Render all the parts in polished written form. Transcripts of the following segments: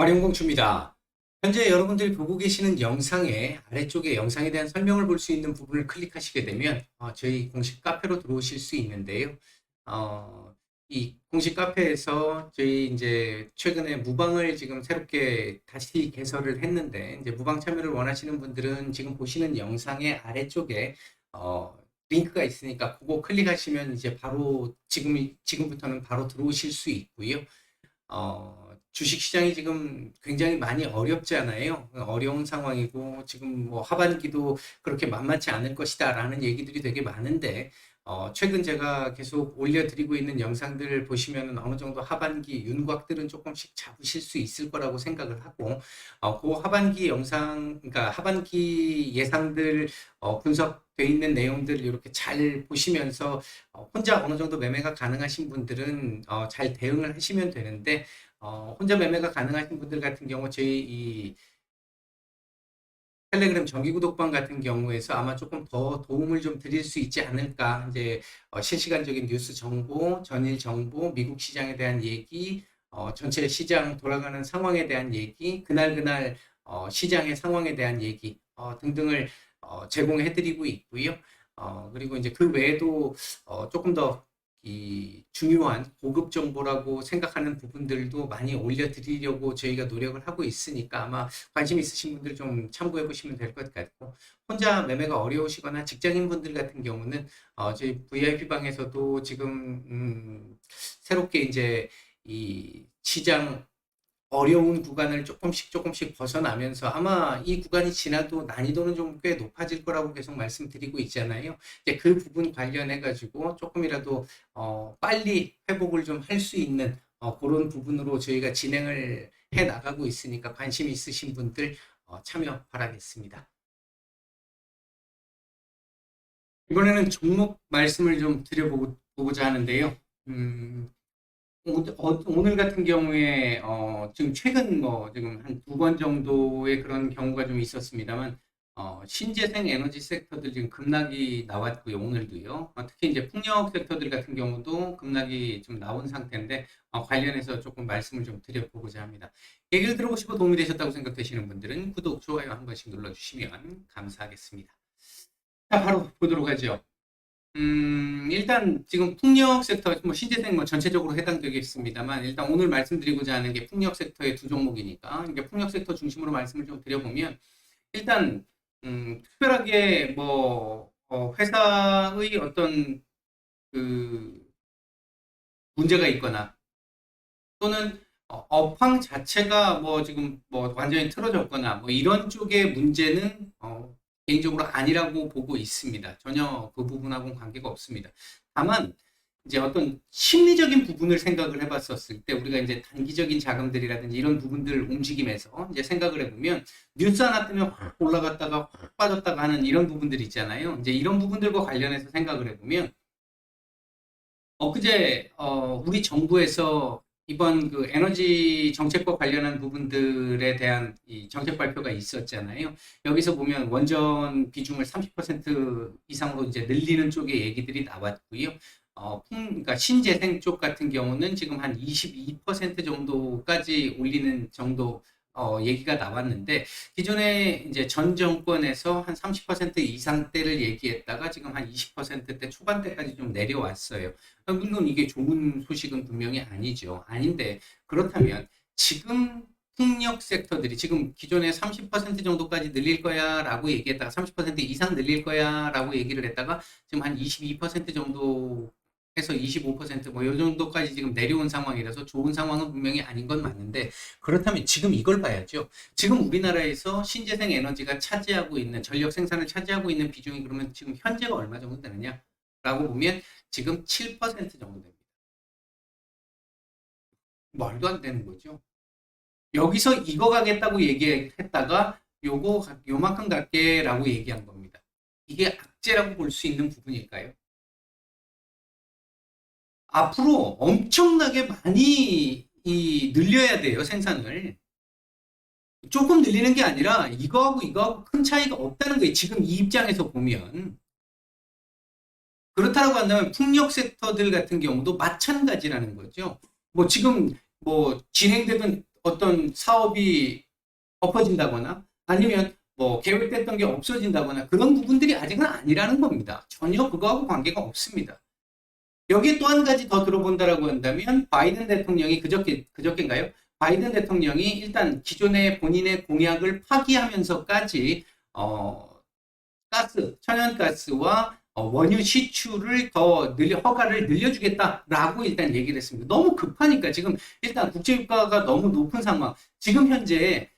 활용공추입니다. 현재 여러분들이 보고 계시는 영상의 아래쪽에 영상에 대한 설명을 볼 수 있는 부분을 클릭하시게 되면 저희 공식 카페로 들어오실 수 있는데요. 이 공식 카페에서 저희 이제 최근에 무방을 지금 새롭게 다시 개설을 했는데, 이제 무방 참여를 원하시는 분들은 지금 보시는 영상의 아래쪽에 링크가 있으니까 그거 클릭하시면 이제 바로 지금부터는 바로 들어오실 수 있고요. 주식시장이 지금 굉장히 많이 어렵잖아요. 어려운 상황이고, 지금 뭐 하반기도 그렇게 만만치 않을 것이다 라는 얘기들이 되게 많은데, 최근 제가 계속 올려드리고 있는 영상들을 보시면 어느 정도 하반기 윤곽들은 조금씩 잡으실 수 있을 거라고 생각을 하고, 그 하반기 영상, 그러니까 하반기 예상들 분석돼 있는 내용들 이렇게 잘 보시면서 혼자 어느 정도 매매가 가능하신 분들은 잘 대응을 하시면 되는데, 혼자 매매가 가능하신 분들 같은 경우 저희 이 텔레그램 정기 구독방 같은 경우에서 아마 조금 더 도움을 좀 드릴 수 있지 않을까. 이제 실시간적인 뉴스 정보, 전일 정보, 미국 시장에 대한 얘기, 전체 시장 돌아가는 상황에 대한 얘기, 그날 시장의 상황에 대한 얘기 등등을 제공해 드리고 있고요. 그리고 이제 그 외에도 조금 더 이 중요한 고급 정보라고 생각하는 부분들도 많이 올려드리려고 저희가 노력을 하고 있으니까 아마 관심 있으신 분들 좀 참고해 보시면 될 것 같고, 혼자 매매가 어려우시거나 직장인 분들 같은 경우는 저희 VIP 방에서도 지금 새롭게 이제 이 시장 어려운 구간을 조금씩 벗어나면서 아마 이 구간이 지나도 난이도는 좀 꽤 높아질 거라고 계속 말씀드리고 있잖아요. 이제 그 부분 관련해 가지고 조금이라도 빨리 회복을 좀 할 수 있는 그런 부분으로 저희가 진행을 해 나가고 있으니까 관심 있으신 분들 참여 바라겠습니다. 이번에는 종목 말씀을 좀 드려보고자 하는데요. 오늘 같은 경우에 지금 최근 뭐 지금 한 두 번 정도의 그런 경우가 좀 있었습니다만, 신재생 에너지 섹터들 지금 급락이 나왔고요. 오늘도요. 특히 이제 풍력 섹터들 같은 경우도 급락이 좀 나온 상태인데, 관련해서 조금 말씀을 좀 드려보고자 합니다. 얘기를 들어보시고 도움이 되셨다고 생각되시는 분들은 구독, 좋아요 한 번씩 눌러주시면 감사하겠습니다. 자, 바로 보도록 하죠. 일단 지금 풍력 섹터, 뭐 신재생 뭐 전체적으로 해당되겠습니다만, 일단 오늘 말씀드리고자 하는 게 풍력 섹터의 두 종목이니까, 이게 풍력 섹터 중심으로 말씀을 좀 드려보면, 일단, 특별하게 뭐, 회사의 어떤 그 문제가 있거나, 또는 업황 자체가 뭐 지금 뭐 완전히 틀어졌거나 뭐 이런 쪽의 문제는 개인적으로 아니라고 보고 있습니다. 전혀 그 부분하고는 관계가 없습니다. 다만 이제 어떤 심리적인 부분을 생각을 해봤었을 때, 우리가 이제 단기적인 자금들이라든지 이런 부분들 움직임에서 이제 생각을 해보면, 뉴스 하나 뜨면 확 올라갔다가 확 빠졌다가 하는 이런 부분들 있잖아요. 이제 이런 부분들과 관련해서 생각을 해보면, 엊그제 우리 정부에서 이번 그 에너지 정책과 관련한 부분들에 대한 이 정책 발표가 있었잖아요. 여기서 보면 원전 비중을 30% 이상으로 이제 늘리는 쪽의 얘기들이 나왔고요. 그러니까 신재생 쪽 같은 경우는 지금 한 22% 정도까지 올리는 정도 얘기가 나왔는데, 기존에 이제 전 정권에서 한 30% 이상대를 얘기했다가 지금 한 20%대 초반대까지 좀 내려왔어요. 물론 이게 좋은 소식은 분명히 아니죠. 아닌데, 그렇다면 지금 풍력 섹터들이 지금 기존에 30% 정도까지 늘릴 거야 라고 얘기했다가 30% 이상 늘릴 거야 라고 얘기를 했다가 지금 한 22% 정도 해서 25%뭐 이 정도까지 지금 내려온 상황이라서 좋은 상황은 분명히 아닌 건 맞는데, 그렇다면 지금 이걸 봐야죠. 지금 우리나라에서 신재생 에너지가 차지하고 있는, 전력 생산을 차지하고 있는 비중이 그러면 지금 현재가 얼마 정도 되느냐 라고 보면 지금 7% 정도 됩니다. 말도 안 되는 거죠. 여기서 이거 가겠다고 얘기했다가 요만큼 갈게 라고 얘기한 겁니다. 이게 악재라고 볼 수 있는 부분일까요? 앞으로 엄청나게 많이 늘려야 돼요, 생산을. 조금 늘리는 게 아니라 이거하고 큰 차이가 없다는 거예요. 지금 이 입장에서 보면. 그렇다고 한다면 풍력 섹터들 같은 경우도 마찬가지라는 거죠. 뭐 지금 뭐 진행되던 어떤 사업이 엎어진다거나 아니면 뭐 계획됐던 게 없어진다거나 그런 부분들이 아직은 아니라는 겁니다. 전혀 그거하고 관계가 없습니다. 여기에 또 한 가지 더 들어본다라고 한다면 바이든 대통령이 그저께인가요? 바이든 대통령이 일단 기존의 본인의 공약을 파기하면서까지 천연가스와 원유 시추를 더 허가를 늘려주겠다라고 일단 얘기를 했습니다. 너무 급하니까 지금 일단 국제유가가 너무 높은 상황. 지금 현재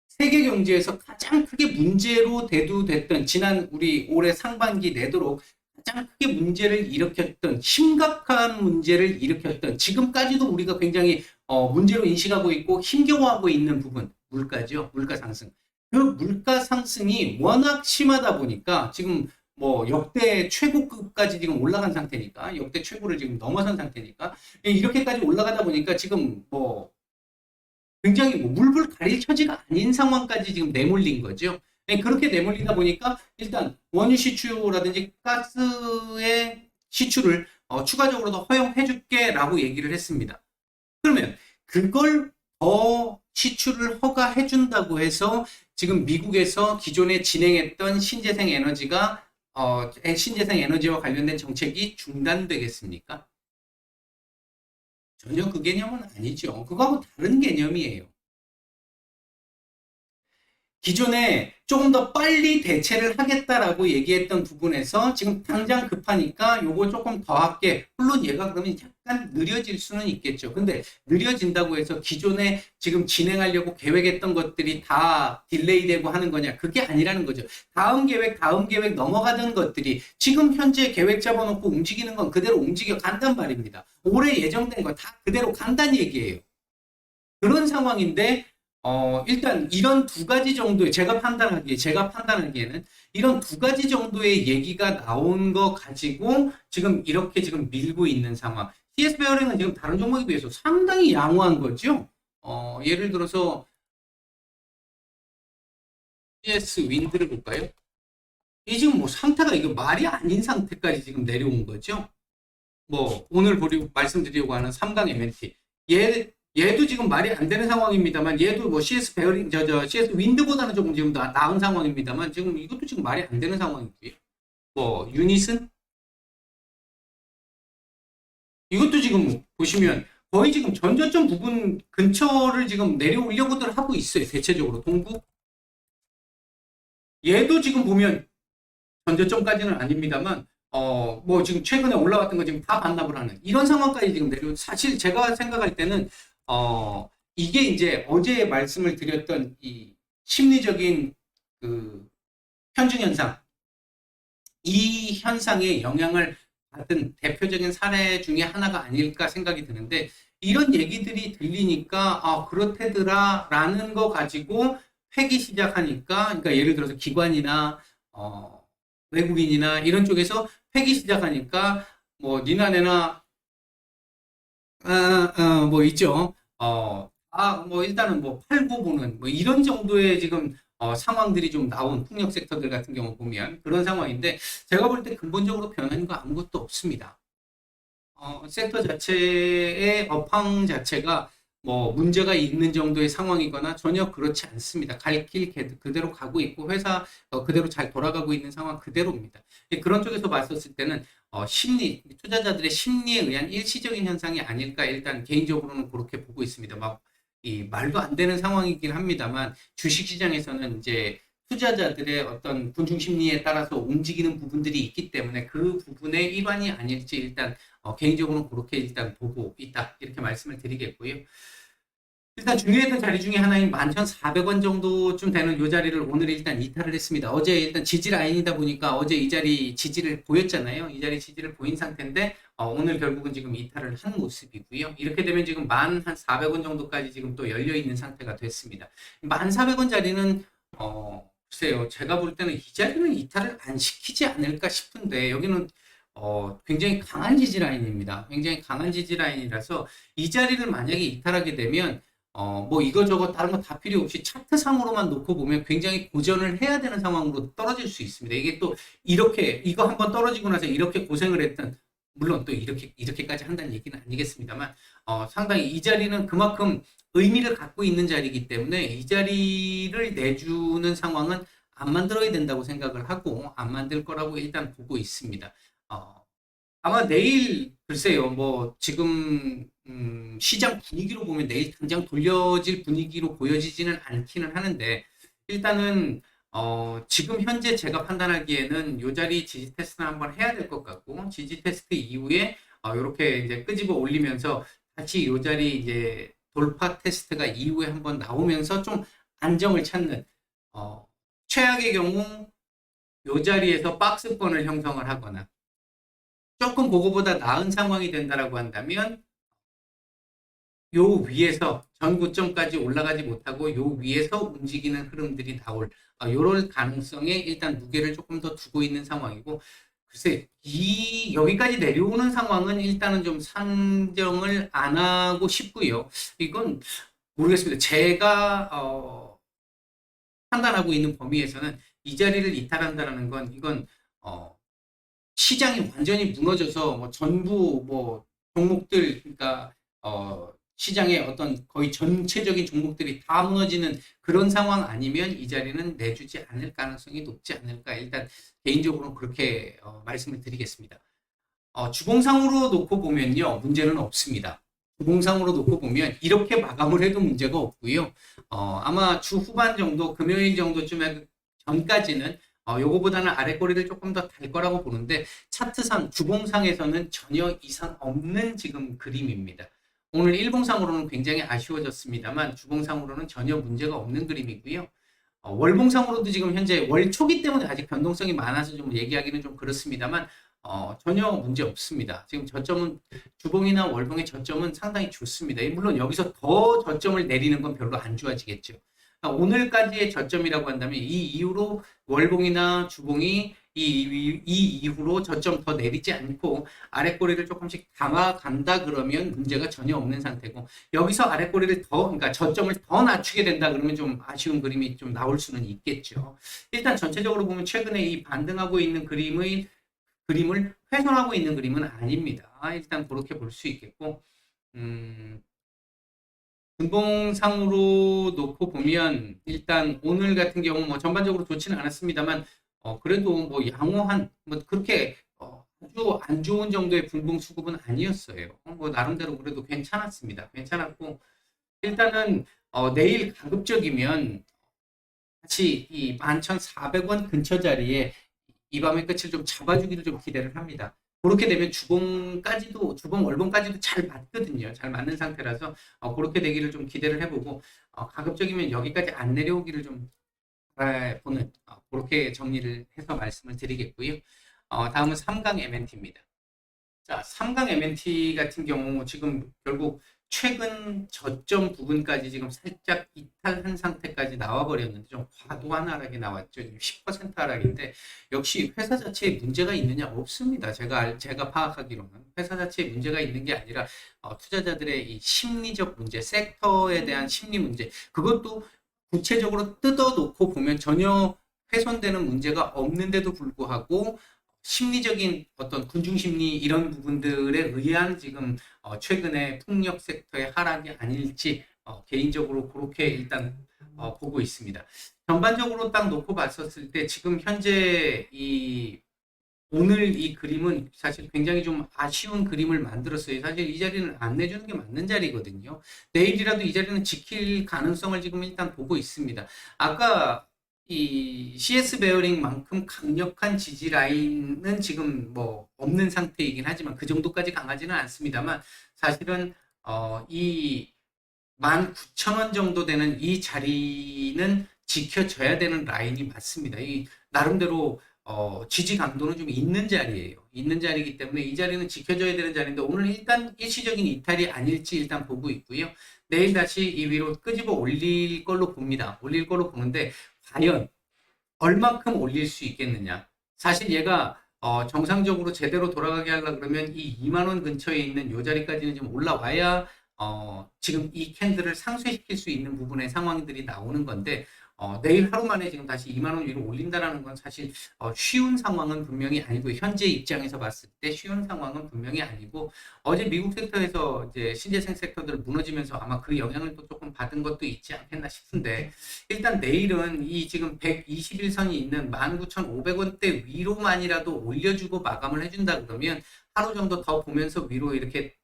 세계 경제에서 가장 크게 문제로 대두됐던 지난 우리 올해 상반기 내도록 가장 크게 문제를 일으켰던 심각한 문제를 일으켰던 지금까지도 우리가 굉장히 문제로 인식하고 있고 힘겨워하고 있는 부분 물가죠. 물가 상승. 그 물가 상승이 워낙 심하다 보니까 지금 뭐 역대 최고급까지 지금 올라간 상태니까 역대 최고를 지금 넘어선 상태니까 이렇게까지 올라가다 보니까 지금 뭐 굉장히 뭐 물불 가릴 처지가 아닌 상황까지 지금 내몰린 거죠. 그렇게 내몰리다 보니까 일단 원유 시추라든지 가스의 시추를 추가적으로 더 허용해줄게라고 얘기를 했습니다. 그러면 그걸 더 시추를 허가해준다고 해서 지금 미국에서 기존에 진행했던 신재생 에너지와 관련된 정책이 중단되겠습니까? 전혀 그 개념은 아니죠. 그거하고 다른 개념이에요. 기존에 조금 더 빨리 대체를 하겠다라고 얘기했던 부분에서 지금 당장 급하니까 요거 조금 더 할게. 물론 얘가 그러면 약간 느려질 수는 있겠죠. 근데 느려진다고 해서 기존에 지금 진행하려고 계획했던 것들이 다 딜레이 되고 하는 거냐? 그게 아니라는 거죠. 다음 계획 넘어가던 것들이 지금 현재 계획 잡아놓고 움직이는 건 그대로 움직여 간단 말입니다. 올해 예정된 거 다 그대로 간단 얘기예요. 그런 상황인데 일단 이런 두 가지 정도의 제가 판단하기에는 이런 두 가지 정도의 얘기가 나온 거 가지고 지금 이렇게 지금 밀고 있는 상황. CS 베어링은 지금 다른 종목에 비해서 상당히 양호한 거죠. 예를 들어서 CS 윈드를 볼까요? 이 지금 뭐 상태가 이거 말이 아닌 상태까지 지금 내려온 거죠. 뭐 오늘 말씀드리려고 하는 3강 MNT. 얘도 지금 말이 안 되는 상황입니다만 얘도 뭐 CS 베어링 CS 윈드보다는 조금 지금 나은 상황입니다만 지금 이것도 지금 말이 안 되는 상황이고요. 뭐 유닛은 이것도 지금 보시면 거의 지금 전저점 부분 근처를 지금 내려오려고들 하고 있어요. 대체적으로 동부 얘도 지금 보면 전저점까지는 아닙니다만 뭐 지금 최근에 올라왔던 거 지금 다 반납을 하는 이런 상황까지 지금 내려 사실 제가 생각할 때는 이게 이제 어제 말씀을 드렸던 이 심리적인 그 현중 현상, 이 현상에 영향을 받은 대표적인 사례 중에 하나가 아닐까 생각이 드는데 이런 얘기들이 들리니까 그렇대더라라는 거 가지고 회기 시작하니까 그러니까 예를 들어서 기관이나 외국인이나 이런 쪽에서 회기 시작하니까 뭐 니나 내나 뭐 있죠. 뭐 일단은 뭐 팔고 보는 뭐 이런 정도의 지금 상황들이 좀 나온 풍력 섹터들 같은 경우 보면 그런 상황인데 제가 볼 때 근본적으로 변한 거 아무것도 없습니다. 섹터 자체의 업황 자체가 뭐 문제가 있는 정도의 상황이거나 전혀 그렇지 않습니다. 갈 길 그대로 가고 있고 회사 그대로 잘 돌아가고 있는 상황 그대로입니다. 그런 쪽에서 봤었을 때는 투자자들의 심리에 의한 일시적인 현상이 아닐까 일단 개인적으로는 그렇게 보고 있습니다. 막 이 말도 안 되는 상황이긴 합니다만 주식시장에서는 이제 투자자들의 어떤 군중 심리에 따라서 움직이는 부분들이 있기 때문에 그 부분의 일환이 아닐지 일단 개인적으로는 그렇게 일단 보고 있다 이렇게 말씀을 드리겠고요. 일단 중요했던 자리 중에 하나인 11,400원 정도쯤 되는 이 자리를 오늘 일단 이탈을 했습니다. 어제 일단 지지 라인이다 보니까 어제 이 자리 지지를 보였잖아요. 이 자리 지지를 보인 상태인데 오늘 결국은 지금 이탈을 한 모습이고요. 이렇게 되면 지금 11,400원 정도까지 지금 또 열려 있는 상태가 됐습니다. 11,400원 자리는 글쎄요. 제가 볼 때는 이 자리는 이탈을 안 시키지 않을까 싶은데 여기는 굉장히 강한 지지 라인입니다. 굉장히 강한 지지 라인이라서 이 자리를 만약에 이탈하게 되면 뭐 이거저거 다른 거 다 필요 없이 차트상으로만 놓고 보면 굉장히 고전을 해야 되는 상황으로 떨어질 수 있습니다. 이게 또 이렇게 이거 한번 떨어지고 나서 이렇게 고생을 했던 물론 또 이렇게까지 한다는 얘기는 아니겠습니다만, 상당히 이 자리는 그만큼 의미를 갖고 있는 자리이기 때문에 이 자리를 내주는 상황은 안 만들어야 된다고 생각을 하고 안 만들 거라고 일단 보고 있습니다. 아마 내일 글쎄요, 뭐 지금 시장 분위기로 보면 내일 당장 돌려질 분위기로 보여지지는 않기는 하는데, 일단은 지금 현재 제가 판단하기에는 요 자리 지지 테스트는 한번 해야 될 것 같고, 지지 테스트 이후에 이렇게 이제 끄집어 올리면서 다시 요 자리 이제 돌파 테스트가 이후에 한번 나오면서 좀 안정을 찾는, 최악의 경우 요 자리에서 박스권을 형성을 하거나 조금 그거보다 나은 상황이 된다라고 한다면 요 위에서 전고점까지 올라가지 못하고 요 위에서 움직이는 흐름들이 나올 요럴 가능성에 일단 무게를 조금 더 두고 있는 상황이고, 글쎄 이 여기까지 내려오는 상황은 일단은 좀 상정을 안 하고 싶고요. 이건 모르겠습니다. 제가 판단하고 있는 범위에서는 이 자리를 이탈한다라는 건 이건 시장이 완전히 무너져서 뭐 전부 뭐 종목들, 그러니까 시장의 어떤 거의 전체적인 종목들이 다 무너지는 그런 상황 아니면 이 자리는 내주지 않을 가능성이 높지 않을까, 일단 개인적으로는 그렇게 말씀을 드리겠습니다. 주봉상으로 놓고 보면요, 문제는 없습니다. 주봉상으로 놓고 보면 이렇게 마감을 해도 문제가 없고요. 아마 주 후반 정도, 금요일 정도쯤에 전까지는 요거보다는 아래 꼬리를 조금 더 달 거라고 보는데, 차트상, 주봉상에서는 전혀 이상 없는 지금 그림입니다. 오늘 일봉상으로는 굉장히 아쉬워졌습니다만 주봉상으로는 전혀 문제가 없는 그림이고요. 월봉상으로도 지금 현재 월 초기 때문에 아직 변동성이 많아서 좀 얘기하기는 좀 그렇습니다만 전혀 문제 없습니다. 지금 저점은 주봉이나 월봉의 저점은 상당히 좋습니다. 물론 여기서 더 저점을 내리는 건 별로 안 좋아지겠죠. 그러니까 오늘까지의 저점이라고 한다면 이 이후로 월봉이나 주봉이 이 이후로 저점 더 내리지 않고 아랫꼬리를 조금씩 담아간다 그러면 문제가 전혀 없는 상태고, 여기서 아랫꼬리를 그러니까 저점을 더 낮추게 된다 그러면 좀 아쉬운 그림이 좀 나올 수는 있겠죠. 일단 전체적으로 보면 최근에 이 반등하고 있는 그림을 훼손하고 있는 그림은 아닙니다. 일단 그렇게 볼 수 있겠고, 분봉상으로 놓고 보면 일단 오늘 같은 경우 뭐 전반적으로 좋지는 않았습니다만 그래도 뭐 양호한 뭐 그렇게 아주 안 좋은 정도의 분봉 수급은 아니었어요. 뭐 나름대로 그래도 괜찮았습니다. 괜찮았고, 일단은 내일 가급적이면 다시 이 11,400원 근처 자리에 이 밤의 끝을 좀 잡아주기를 좀 기대를 합니다. 그렇게 되면 주봉 월봉까지도 잘 맞거든요. 잘 맞는 상태라서 그렇게 되기를 좀 기대를 해보고, 가급적이면 여기까지 안 내려오기를 좀 보는 그렇게 정리를 해서 말씀을 드리겠고요. 다음은 3강 MNT입니다. 자, 3강 MNT 같은 경우 지금 결국 최근 저점 부분까지 지금 살짝 이탈한 상태까지 나와버렸는데 좀 과도한 하락이 나왔죠. 10% 하락인데 역시 회사 자체에 문제가 있느냐? 없습니다. 제가 파악하기로는 회사 자체에 문제가 있는 게 아니라 투자자들의 이 심리적 문제, 섹터에 대한 심리 문제, 그것도 구체적으로 뜯어놓고 보면 전혀 훼손되는 문제가 없는데도 불구하고 심리적인 어떤 군중심리 이런 부분들에 의한 지금 최근에 풍력 섹터의 하락이 아닐지 개인적으로 그렇게 일단 보고 있습니다. 전반적으로 딱 놓고 봤었을 때 지금 현재 오늘 이 그림은 사실 굉장히 좀 아쉬운 그림을 만들었어요. 사실 이 자리는 안 내주는 게 맞는 자리거든요. 내일이라도 이 자리는 지킬 가능성을 지금 일단 보고 있습니다. 아까 이 CS 베어링만큼 강력한 지지 라인은 지금 뭐 없는 상태이긴 하지만 그 정도까지 강하지는 않습니다만, 사실은 이 19,000원 정도 되는 이 자리는 지켜져야 되는 라인이 맞습니다. 이 나름대로 지지 강도는 좀 있는 자리예요. 있는 자리이기 때문에 이 자리는 지켜져야 되는 자리인데 오늘 일단 일시적인 이탈이 아닐지 일단 보고 있고요. 내일 다시 이 위로 끄집어 올릴 걸로 봅니다. 올릴 걸로 보는데 과연 얼마큼 올릴 수 있겠느냐. 사실 얘가 정상적으로 제대로 돌아가게 하려고 그러면 이 2만 원 근처에 있는 요 자리까지는 좀 올라와야 지금 이 캔들을 상쇄시킬 수 있는 부분의 상황들이 나오는 건데 내일 하루 만에 지금 다시 2만 원 위로 올린다라는 건 사실 쉬운 상황은 분명히 아니고 현재 입장에서 봤을 때 쉬운 상황은 분명히 아니고 어제 미국 섹터에서 이제 신재생 섹터들 무너지면서 아마 그 영향을 또 조금 받은 것도 있지 않겠나 싶은데 일단 내일은 이 지금 121선이 있는 19,500원대 위로만이라도 올려주고 마감을 해준다 그러면 하루 정도 더 보면서 위로 이렇게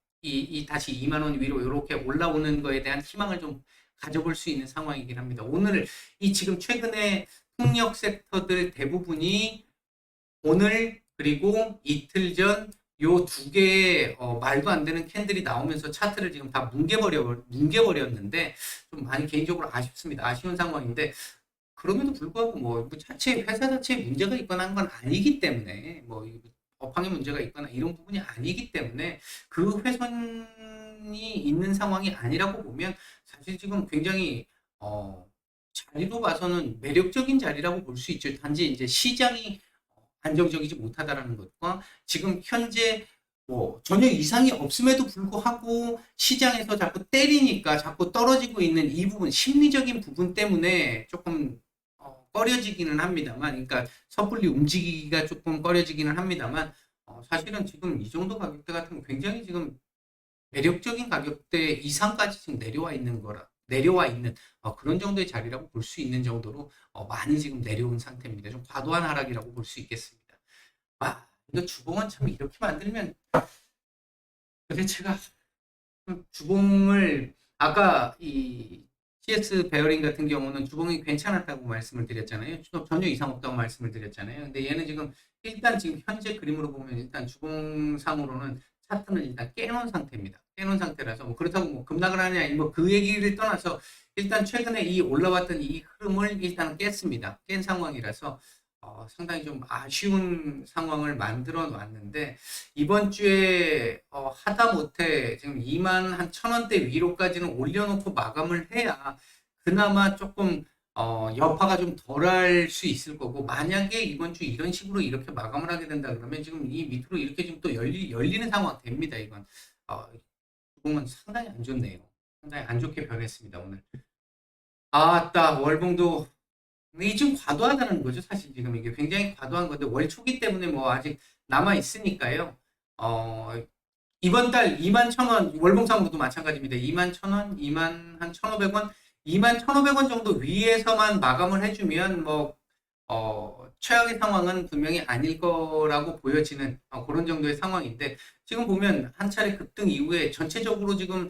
다시 2만 원 위로 이렇게 올라오는 거에 대한 희망을 좀 가져볼 수 있는 상황이긴 합니다. 오늘 이 지금 최근에 풍력 sek터들 대부분이 오늘 그리고 이틀 전 요 두 개의 말도 안 되는 캔들이 나오면서 차트를 지금 다 뭉개버렸는데 좀 많이 개인적으로 아쉽습니다. 아쉬운 상황인데 그럼에도 불구하고 뭐 자체 회사 자체에 문제가 있거나 한 건 아니기 때문에 뭐 업황에 문제가 있거나 이런 부분이 아니기 때문에 그 훼손이 있는 상황이 아니라고 보면 사실 지금 굉장히 자리로 봐서는 매력적인 자리라고 볼 수 있죠. 단지 이제 시장이 안정적이지 못하다라는 것과 지금 현재 뭐 전혀 이상이 없음에도 불구하고 시장에서 자꾸 때리니까 자꾸 떨어지고 있는 이 부분 심리적인 부분 때문에 조금 꺼려지기는 합니다만, 그러니까 섣불리 움직이기가 조금 꺼려지기는 합니다만, 사실은 지금 이 정도 가격대 같은 건 굉장히 지금 매력적인 가격대 이상까지 지금 내려와 있는 그런 정도의 자리라고 볼 수 있는 정도로 많이 지금 내려온 상태입니다. 좀 과도한 하락이라고 볼 수 있겠습니다. 이거 주봉은 참 이렇게 만들면 도대체가 주봉을 아까 이 CS 베어링 같은 경우는 주봉이 괜찮았다고 말씀을 드렸잖아요. 전혀 이상 없다고 말씀을 드렸잖아요. 근데 얘는 지금 일단 지금 현재 그림으로 보면 일단 주봉상으로는 차트는 일단 깨놓은 상태입니다. 깨놓은 상태라서 뭐 그렇다고 뭐 급락을 하냐 뭐 그 얘기를 떠나서 일단 최근에 이 올라왔던 이 흐름을 일단 깼습니다. 깬 상황이라서 상당히 좀 아쉬운 상황을 만들어 놨는데 이번 주에 하다못해 지금 2만 한 1,000원대 위로까지는 올려놓고 마감을 해야 그나마 조금 여파가 좀 덜할 수 있을 거고 만약에 이번 주 이런 식으로 이렇게 마감을 하게 된다 그러면 지금 이 밑으로 이렇게 좀 또 열리는 상황 됩니다. 이건 주봉은 상당히 안 좋네요. 상당히 안 좋게 변했습니다. 오늘 아따 월봉도 이게 좀 과도하다는 거죠. 사실 지금 이게 굉장히 과도한 건데 월 초기 때문에 뭐 아직 남아 있으니까요. 이번 달 2만 1,000원 월봉상으로도 마찬가지입니다. 2만 1,000원, 2만 한 1,500원, 2만 1,500원 정도 위에서만 마감을 해주면 뭐 최악의 상황은 분명히 아닐 거라고 보여지는 그런 정도의 상황인데 지금 보면 한 차례 급등 이후에 전체적으로 지금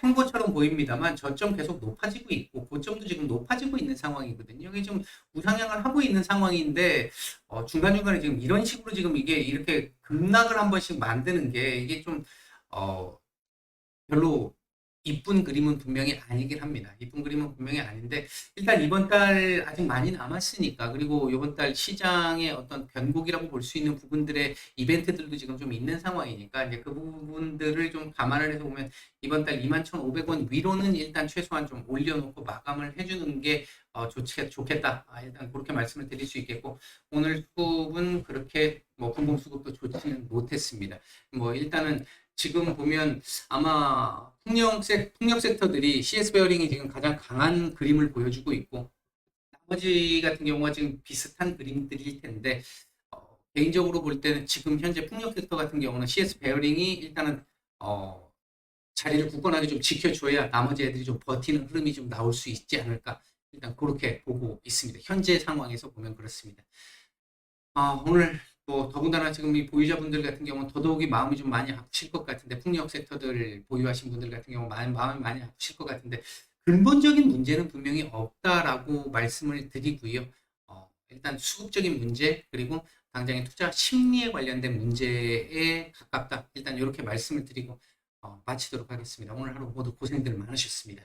횡보처럼 보입니다만 저점 계속 높아지고 있고 고점도 지금 높아지고 있는 상황이거든요. 이게 지금 우상향을 하고 있는 상황인데 중간중간에 지금 이런 식으로 지금 이게 이렇게 급락을 한 번씩 만드는 게 이게 좀 별로 이쁜 그림은 분명히 아니긴 합니다. 이쁜 그림은 분명히 아닌데 일단 이번 달 아직 많이 남았으니까 그리고 이번 달 시장의 어떤 변곡이라고 볼 수 있는 부분들의 이벤트들도 지금 좀 있는 상황이니까 이제 그 부분들을 좀 감안을 해서 보면 이번 달 21,500원 위로는 일단 최소한 좀 올려놓고 마감을 해주는 게 좋겠다. 일단 그렇게 말씀을 드릴 수 있겠고 오늘 수급은 그렇게 뭐 분봉 수급도 좋지는 못했습니다. 뭐 일단은 지금 보면 아마 풍력 섹터들이 CS 베어링이 지금 가장 강한 그림을 보여주고 있고 나머지 같은 경우가 지금 비슷한 그림들일 텐데 개인적으로 볼 때는 지금 현재 풍력 섹터 같은 경우는 CS 베어링이 일단은 자리를 굳건하게 좀 지켜줘야 나머지 애들이 좀 버티는 흐름이 좀 나올 수 있지 않을까 일단 그렇게 보고 있습니다. 현재 상황에서 보면 그렇습니다. 오늘 뭐 더군다나 지금 이 보유자분들 같은 경우는 더더욱이 마음이 좀 많이 아프실 것 같은데 풍력 섹터들 보유하신 분들 같은 경우 마음이 많이 아프실 것 같은데 근본적인 문제는 분명히 없다라고 말씀을 드리고요. 일단 수급적인 문제 그리고 당장의 투자 심리에 관련된 문제에 가깝다. 일단 이렇게 말씀을 드리고 마치도록 하겠습니다. 오늘 하루 모두 고생들 많으셨습니다.